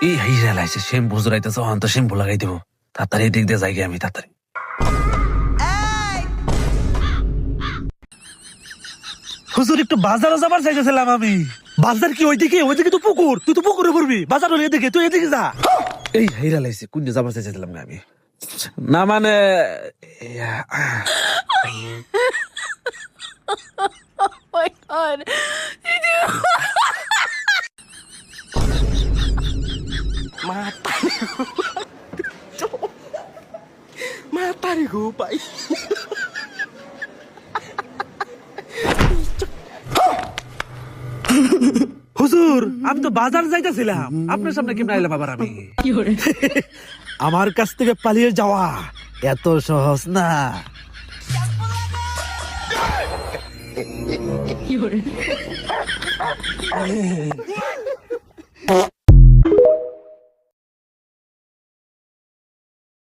এই হাইরা লাইছে শ্যাম্পু জড়াইতেছে অন্ত শ্যাম্পু লাগাই দেবো তাড়াতাড়ি এদিক দিয়ে যাই আমি তাড়াতাড়ি। হুজুর একটু বাজারে যাবার চাইতেছিলাম আমি। বাজার কি ওইদিকে? ওইদিকে তো পুকুর, তুই তো পুকুরে পড়বি। বাজার হলে এদিকে, তুই এদিকে যা। এই হাইরা লাইছে কোন যাবার চাইতেছিলাম না আমি। না মানে my god. Mata nih gue, Pak. হুজুর আমি তো বাজার যাইতেছিলাম, আপনার সামনে কেমন আইলাম আবার আমি? আমার কাছ থেকে পালিয়ে যাওয়া এত সহজ না। Fiore.